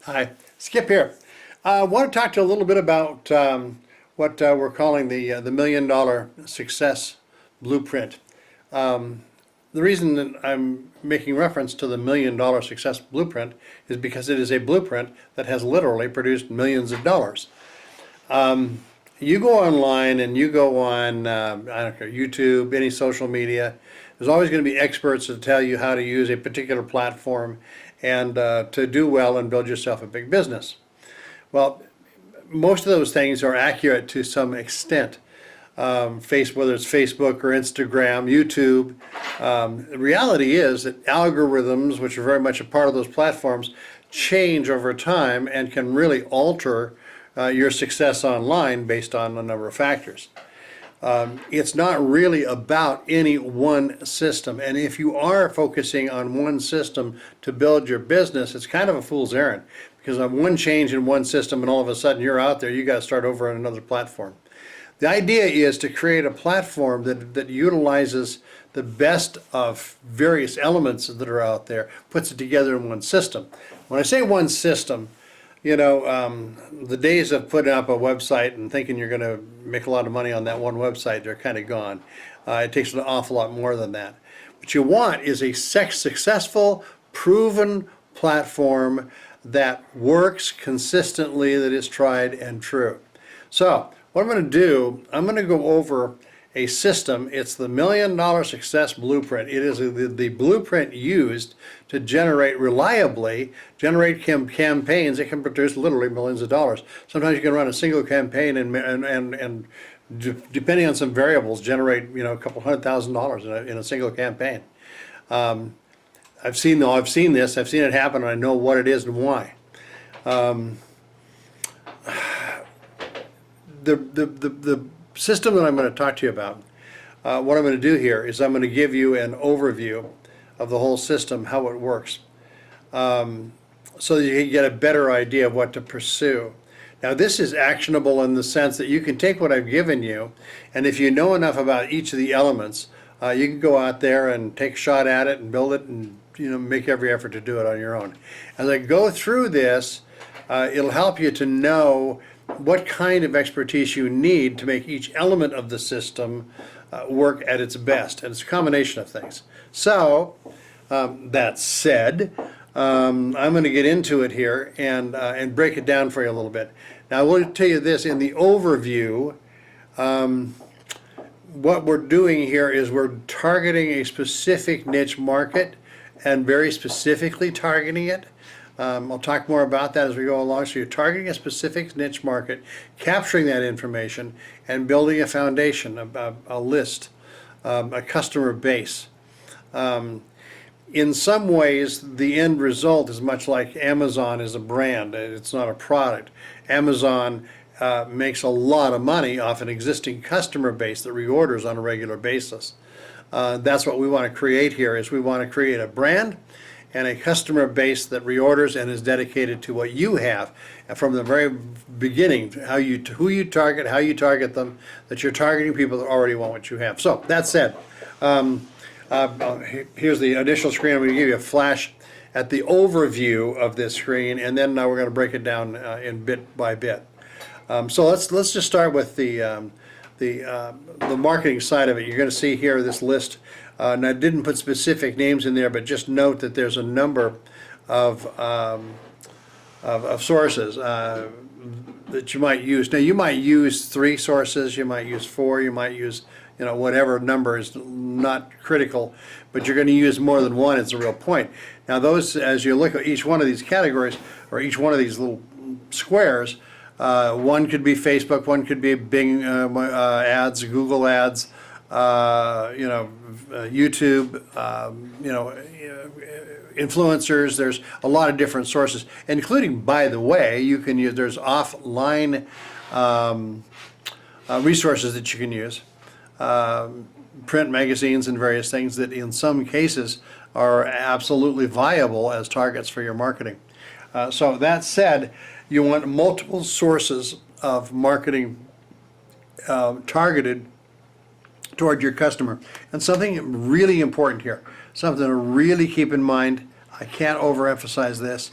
Hi, Skip here. I want to talk to you a little bit about what we're calling the $1 million success blueprint. The reason that I'm making reference to the $1 million success blueprint is because it is a blueprint that has literally produced millions of dollars. You go online and you go on, I don't care, YouTube, any social media, there's always going to be experts to tell you how to use a particular platform and to do well and build yourself a big business. Well, most of those things are accurate to some extent. Whether it's Facebook or Instagram, YouTube. The reality is that algorithms, which are very much a part of those platforms, change over time and can really alter your success online based on a number of factors. It's not really about any one system, and if you are focusing on one system to build your business, it's kind of a fool's errand, because on one change in one system and all of a sudden you're out there, you got to start over on another platform. The idea is to create a platform that utilizes the best of various elements that are out there, puts it together in one system. When I say one system, the days of putting up a website and thinking you're going to make a lot of money on that one website, they're kind of gone. It takes an awful lot more than that. What you want is a successful, proven platform that works consistently, that is tried and true. So what I'm going to do, I'm going to go over a system. It's the $1 Million Success Blueprint. It is the blueprint used to reliably generate campaigns that can produce literally millions of dollars. Sometimes you can run a single campaign and depending on some variables, generate a couple $100,000 in a single campaign. I've seen this. I've seen it happen, and I know what it is and why. The system that I'm going to talk to you about, what I'm going to do here is I'm going to give you an overview of the whole system, how it works, so that you can get a better idea of what to pursue. Now, this is actionable in the sense that you can take what I've given you, and if you know enough about each of the elements, you can go out there and take a shot at it and build it and make every effort to do it on your own. As I go through this, it'll help you to know what kind of expertise you need to make each element of the system work at its best. And it's a combination of things. So, that said, I'm going to get into it here and break it down for you a little bit. Now, I will tell you this, in the overview, what we're doing here is we're targeting a specific niche market and very specifically targeting it. I'll talk more about that as we go along. So you're targeting a specific niche market, capturing that information, and building a foundation, a list, a customer base. In some ways, the end result is much like Amazon is a brand. It's not a product. Amazon makes a lot of money off an existing customer base that reorders on a regular basis. That's what we want to create here, is we want to create a brand and a customer base that reorders and is dedicated to what you have. And from the very beginning, who you target, how you target them, that you're targeting people that already want what you have. So, that said, here's the initial screen. I'm going to give you a flash at the overview of this screen, and then now we're going to break it down in bit by bit. So let's just start with the marketing side of it. You're going to see here this list. And I didn't put specific names in there, but just note that there's a number of sources that you might use. Now, you might use 3 sources, you might use 4, you might use whatever number is not critical, but you're going to use more than one. It's a real point. Now, those, as you look at each one of these categories or each one of these little squares, one could be Facebook, one could be Bing ads, Google ads, YouTube, influencers. There's a lot of different sources, including, by the way, you can use, there's offline resources that you can use, print magazines and various things that in some cases are absolutely viable as targets for your marketing. So that said, you want multiple sources of marketing targeted toward your customer. And something really important here, something to really keep in mind, I can't overemphasize this,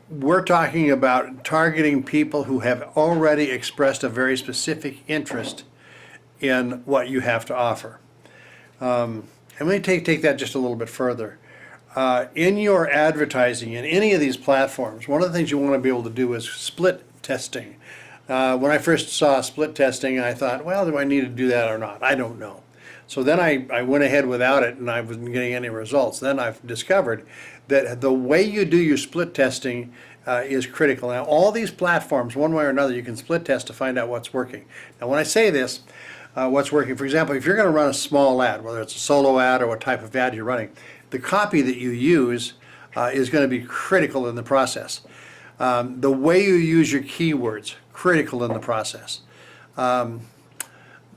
we're talking about targeting people who have already expressed a very specific interest in what you have to offer. And let me take that just a little bit further. In your advertising in any of these platforms, one of the things you want to be able to do is split testing. When I first saw split testing, I thought, well, do I need to do that or not? I don't know. So then I went ahead without it, and I wasn't getting any results. Then I've discovered that the way you do your split testing is critical. Now, all these platforms, one way or another, you can split test to find out what's working. Now, when I say this, what's working, for example, if you're going to run a small ad, whether it's a solo ad or what type of ad you're running, the copy that you use is going to be critical in the process. The way you use your keywords, critical in the process.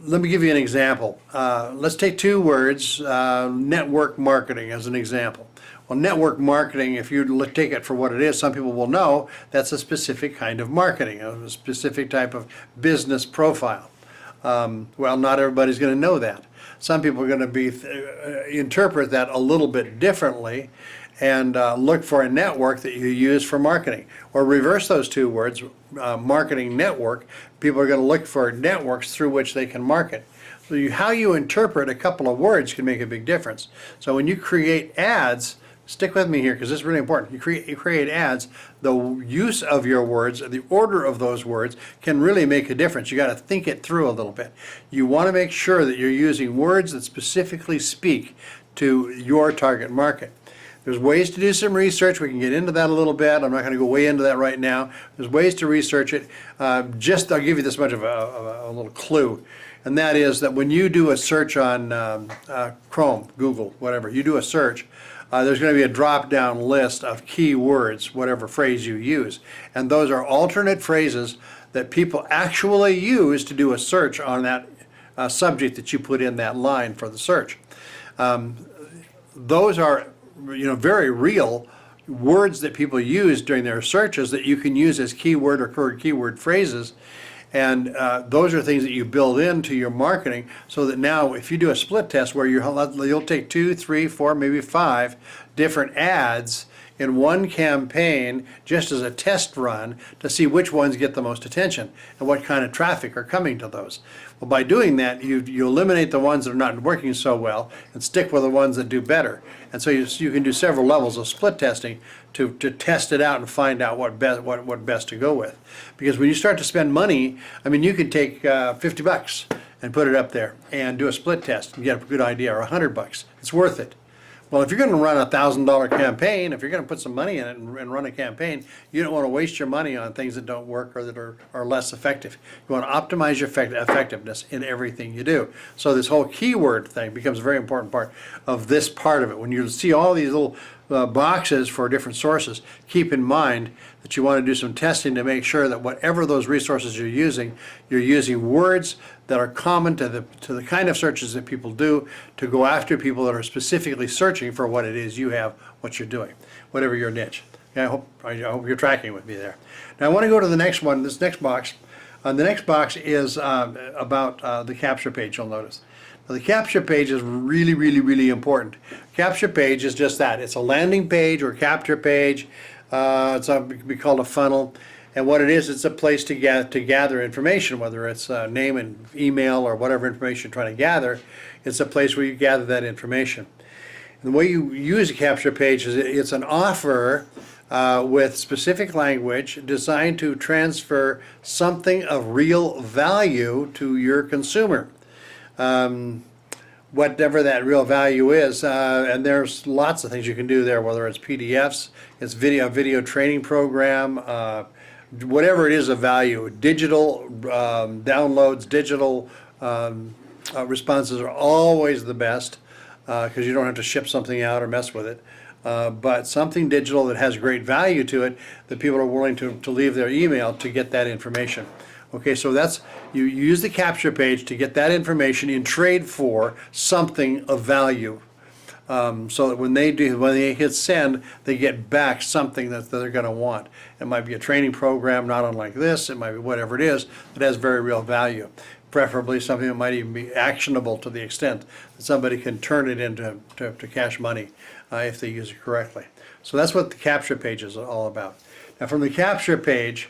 Let me give you an example. Let's take two words, network marketing as an example. Well, network marketing, if you take it for what it is, some people will know that's a specific kind of marketing, a specific type of business profile. Well, not everybody's going to know that. Some people are going to be interpret that a little bit differently and look for a network that you use for marketing. Or reverse those two words, marketing network. People are going to look for networks through which they can market. So how you interpret a couple of words can make a big difference. So when you create ads, stick with me here because this is really important. You create ads, the use of your words, the order of those words can really make a difference. You got to think it through a little bit. You want to make sure that you're using words that specifically speak to your target market. There's ways to do some research. We can get into that a little bit. I'm not going to go way into that right now. There's ways to research it. I'll give you this much of a little clue. And that is that when you do a search on Chrome, Google, whatever, you do a search, there's going to be a drop-down list of keywords, whatever phrase you use. And those are alternate phrases that people actually use to do a search on that subject that you put in that line for the search. Those are very real words that people use during their searches that you can use as keyword or keyword phrases. And those are things that you build into your marketing so that now if you do a split test where you'll take 2, 3, 4, maybe 5 different ads in one campaign just as a test run to see which ones get the most attention and what kind of traffic are coming to those. Well, by doing that, you eliminate the ones that are not working so well and stick with the ones that do better. And so you can do several levels of split testing to test it out and find out what best to go with. Because when you start to spend money, I mean, you could take $50 and put it up there and do a split test and get a good idea, or $100. It's worth it. Well, if you're going to run a $1,000 campaign, if you're going to put some money in it and run a campaign, you don't want to waste your money on things that don't work or that are less effective. You want to optimize your effectiveness in everything you do. So this whole keyword thing becomes a very important part of this part of it. When you see all these little boxes for different sources, keep in mind that you want to do some testing to make sure that whatever those resources you're using words that are common to the kind of searches that people do to go after people that are specifically searching for what it is you have, what you're doing, whatever your niche. Okay, I hope you're tracking with me there. Now I want to go to the next one, this next box. The next box is about the capture page, you'll notice. Now, the capture page is really, really, really important. Capture page is just that. It's a landing page or capture page. It can be called a funnel. And what it is, it's a place to gather information, whether it's name and email or whatever information you're trying to gather. It's a place where you gather that information. And the way you use a capture page is it's an offer with specific language designed to transfer something of real value to your consumer. Whatever that real value is, and there's lots of things you can do there, whether it's PDFs, it's video training program, whatever it is of value. Digital downloads, digital responses are always the best because you don't have to ship something out or mess with it. But something digital that has great value to it that people are willing to leave their email to get that information. Okay, so that's, you use the capture page to get that information in trade for something of value. So that when they hit send, they get back something that they're going to want. It might be a training program, not unlike this. It might be whatever it is that has very real value. Preferably something that might even be actionable to the extent that somebody can turn it into cash money if they use it correctly. So that's what the capture page is all about. Now from the capture page,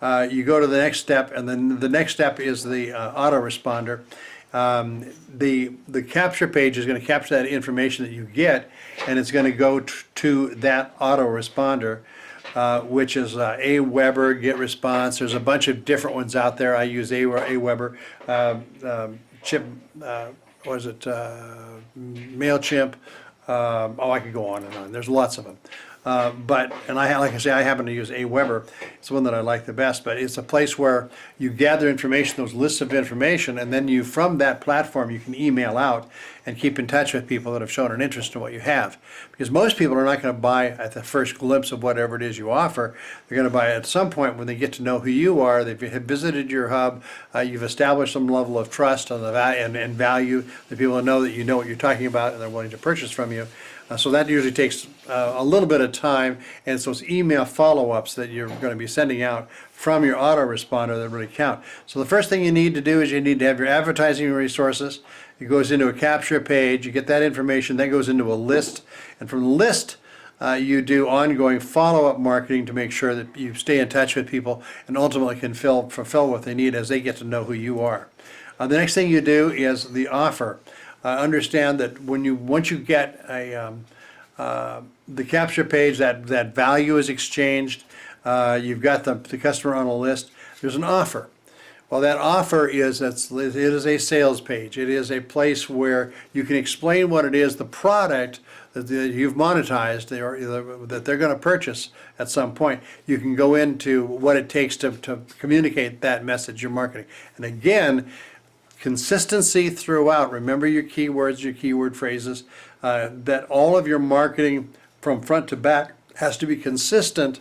you go to the next step, and then the next step is the autoresponder. The capture page is going to capture that information that you get, and it's going to go to that autoresponder, which is Aweber, GetResponse. There's a bunch of different ones out there. I use Aweber, Chip, what is it, MailChimp. I could go on and on. There's lots of them. Like I say, I happen to use Aweber. It's the one that I like the best, but it's a place where you gather information, those lists of information, and then from that platform, you can email out and keep in touch with people that have shown an interest in what you have. Because most people are not going to buy at the first glimpse of whatever it is you offer. They're going to buy at some point when they get to know who you are, they've visited your hub, you've established some level of trust and value. The people know that you know what you're talking about and they're willing to purchase from you. So that usually takes a little bit of time, and so it's email follow-ups that you're going to be sending out from your autoresponder that really count. So the first thing you need to do is you need to have your advertising resources. It goes into a capture page, you get that information, then goes into a list, and from the list you do ongoing follow-up marketing to make sure that you stay in touch with people and ultimately can fulfill what they need as they get to know who you are. The next thing you do is the offer. Understand that once you get the capture page, that value is exchanged, you've got the customer on a list, there's an offer. Well, that offer it is a sales page. It is a place where you can explain what it is, the product that you've monetized that they're going to purchase at some point. You can go into what it takes to communicate that message you're marketing. And again, consistency throughout. Remember your keywords, your keyword phrases, that all of your marketing from front to back has to be consistent.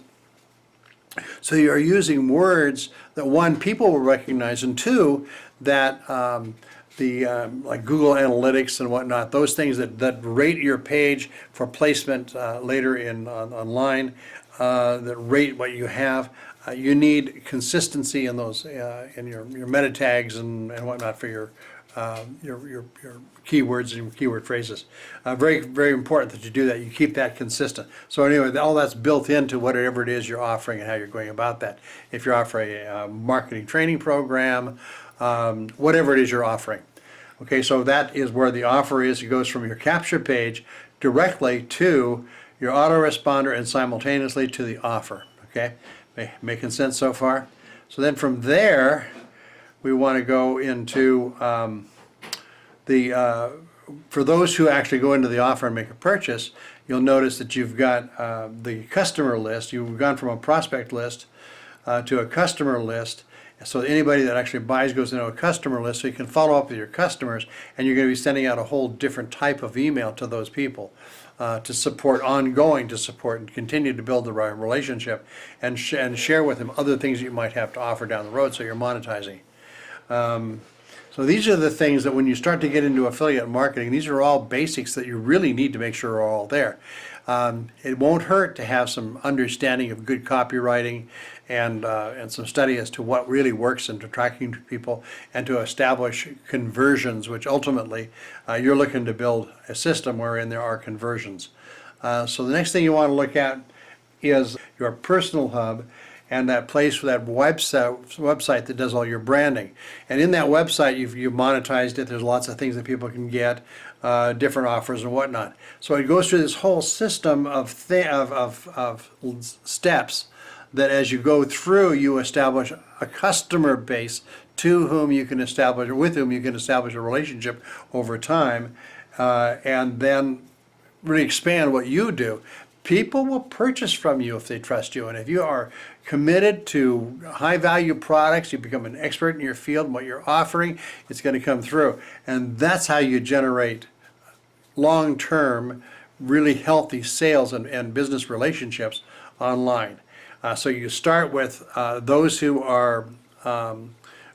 So you're using words that, one, people will recognize, and two, that like Google Analytics and whatnot, those things that rate your page for placement later online, that rate what you have. You need consistency in those in your meta tags and whatnot for your keywords and your keyword phrases. Very, very important that you do that. You keep that consistent. So anyway, all that's built into whatever it is you're offering and how you're going about that. If you're offering a marketing training program, whatever it is you're offering. Okay, so that is where the offer is. It goes from your capture page directly to your autoresponder and simultaneously to the offer. Okay. Making sense so far? So then from there, we want to go into for those who actually go into the offer and make a purchase, you'll notice that you've got the customer list. You've gone from a prospect list to a customer list. So anybody that actually buys goes into a customer list, so you can follow up with your customers, and you're going to be sending out a whole different type of email to those people. To support and continue to build the right relationship and share with them other things you might have to offer down the road so you're monetizing. So these are the things that when you start to get into affiliate marketing, these are all basics that you really need to make sure are all there. It won't hurt to have some understanding of good copywriting and some study as to what really works in attracting people and to establish conversions, which ultimately you're looking to build a system wherein there are conversions. So the next thing you want to look at is your personal hub and that place, that website that does all your branding. And in that website, you've monetized it. There's lots of things that people can get, different offers and whatnot. So it goes through this whole system of steps that as you go through, you establish a customer base to whom you can establish, or with whom you can establish a relationship over time, and then really expand what you do. People will purchase from you if they trust you, and if you are committed to high value products, you become an expert in your field and what you're offering, it's going to come through. And that's how you generate long-term, really healthy sales and business relationships online. So you start with those who are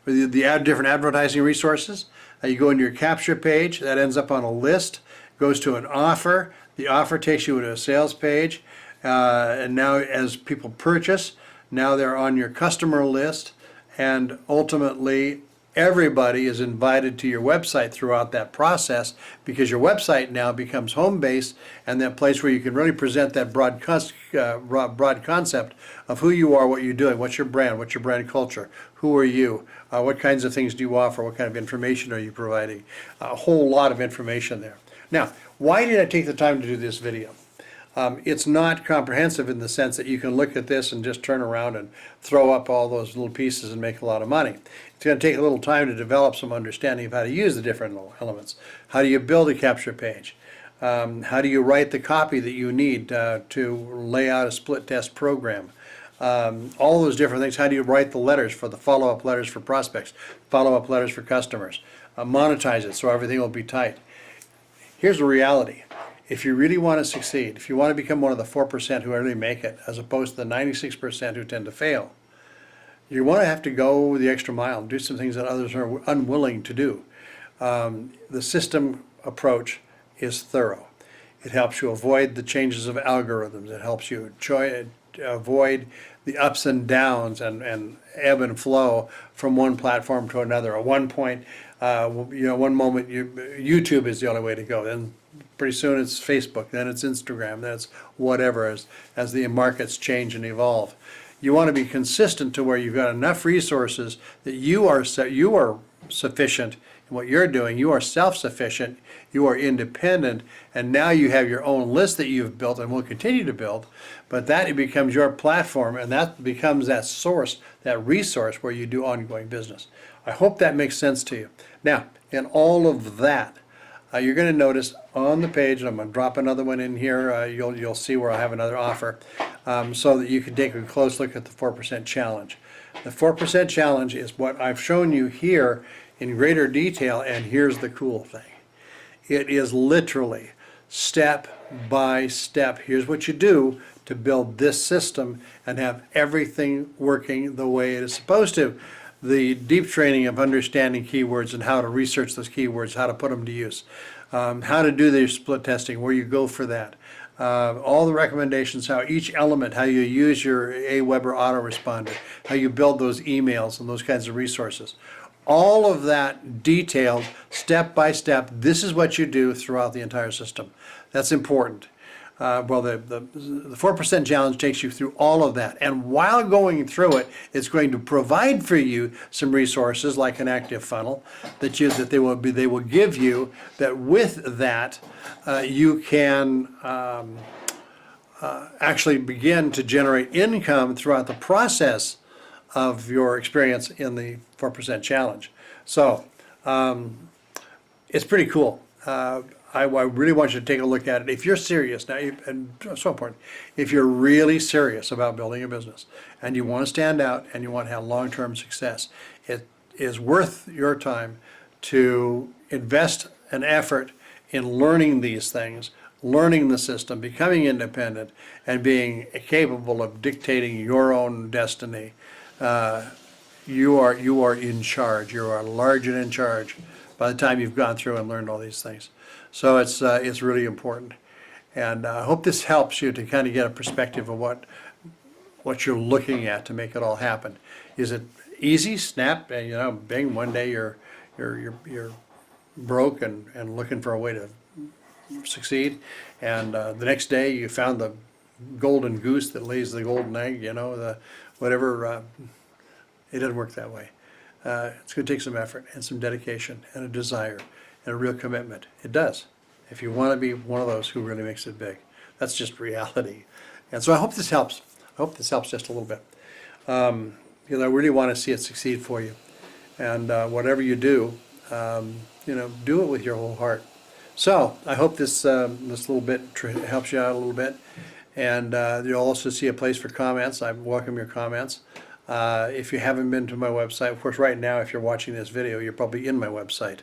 with the different advertising resources. You go into your capture page, that ends up on a list, goes to an offer. The offer takes you to a sales page, and now as people purchase, now they're on your customer list, and ultimately everybody is invited to your website throughout that process, because your website now becomes home base and that place where you can really present that broad concept of who you are, what you're doing, what's your brand culture, who are you, what kinds of things do you offer, what kind of information are you providing, a whole lot of information there. Now, why did I take the time to do this video? It's not comprehensive in the sense that you can look at this and just turn around and throw up all those little pieces and make a lot of money. It's going to take a little time to develop some understanding of how to use the different elements. How do you build a capture page? How do you write the copy that you need to lay out a split test program? All those different things. How do you write the letters for the follow-up letters for prospects, follow-up letters for customers, monetize it so everything will be tight. Here's the reality. If you really want to succeed, if you want to become one of the 4% who really make it, as opposed to the 96% who tend to fail, you want to have to go the extra mile and do some things that others are unwilling to do. The system approach is thorough. It helps you avoid the changes of algorithms. It helps you avoid the ups and downs and ebb and flow from one platform to another. At one point, one moment YouTube is the only way to go. Then pretty soon it's Facebook, then it's Instagram, then it's whatever as the markets change and evolve. You want to be consistent to where you've got enough resources that you are sufficient in what you're doing. You are self-sufficient. You are independent, and now you have your own list that you've built and will continue to build. But that it becomes your platform, and that becomes that source, that resource where you do ongoing business. I hope that makes sense to you. Now, in all of that, you're going to notice on the page, and I'm going to drop another one in here, you'll see where I have another offer, so that you can take a close look at the 4% challenge. The 4% challenge is what I've shown you here in greater detail, and here's the cool thing. It is literally step by step. Here's what you do to build this system and have everything working the way it is supposed to. The deep training of understanding keywords and how to research those keywords, how to put them to use, how to do the split testing, where you go for that, all the recommendations, how each element, how you use your Aweber Autoresponder, how you build those emails and those kinds of resources. All of that detailed, step by step. This is what you do throughout the entire system. That's important. The 4% challenge takes you through all of that, and while going through it, it's going to provide for you some resources like an active funnel that they will give you. That with that, you can actually begin to generate income throughout the process of your experience in the 4% challenge. So it's pretty cool. I really want you to take a look at it. If you're serious, now, and so important, if you're really serious about building a business and you want to stand out and you want to have long-term success, it is worth your time to invest an effort in learning these things, learning the system, becoming independent, and being capable of dictating your own destiny. You are in charge. You are large and in charge by the time you've gone through and learned all these things. So it's really important, and I hope this helps you to kind of get a perspective of what you're looking at to make it all happen. Is it easy? Snap, and bing, one day you're broke and looking for a way to succeed, and the next day you found the golden goose that lays the golden egg. The whatever. It doesn't work that way. It's going to take some effort and some dedication and a desire and a real commitment. It does. If you want to be one of those who really makes it big. That's just reality. And so I hope this helps. I hope this helps just a little bit. Because I really want to see it succeed for you. And whatever you do, do it with your whole heart. So I hope this little bit helps you out a little bit. And you'll also see a place for comments. I welcome your comments. If you haven't been to my website, of course, right now, if you're watching this video, you're probably in my website.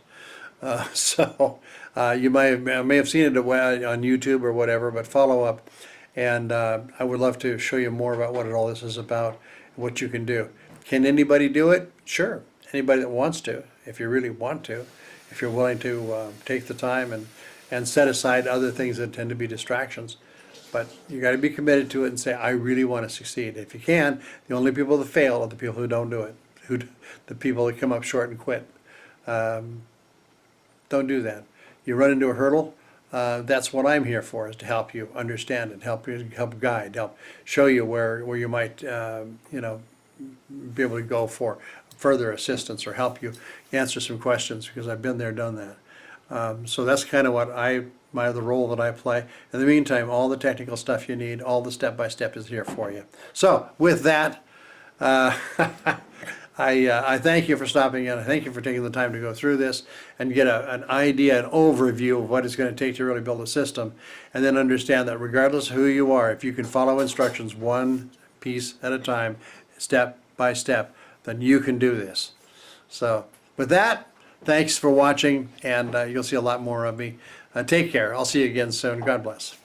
You may have seen it on YouTube or whatever, but follow up. And I would love to show you more about what all this is about, and what you can do. Can anybody do it? Sure. Anybody that wants to, if you really want to, if you're willing to take the time and set aside other things that tend to be distractions. But you got to be committed to it and say, I really want to succeed. If you can, the only people that fail are the people who don't do it. the people that come up short and quit. Don't do that. You run into a hurdle, that's what I'm here for, is to help you understand it, help guide, help show you where you might, be able to go for further assistance or help you answer some questions, because I've been there, done that. So that's kind of what the role that I play. In the meantime, all the technical stuff you need, all the step-by-step is here for you. So with that, I thank you for stopping in. I thank you for taking the time to go through this and get an idea, an overview of what it's going to take to really build a system, and then understand that regardless of who you are, if you can follow instructions one piece at a time, step by step, then you can do this. So with that, thanks for watching, and you'll see a lot more of me. Take care. I'll see you again soon. God bless.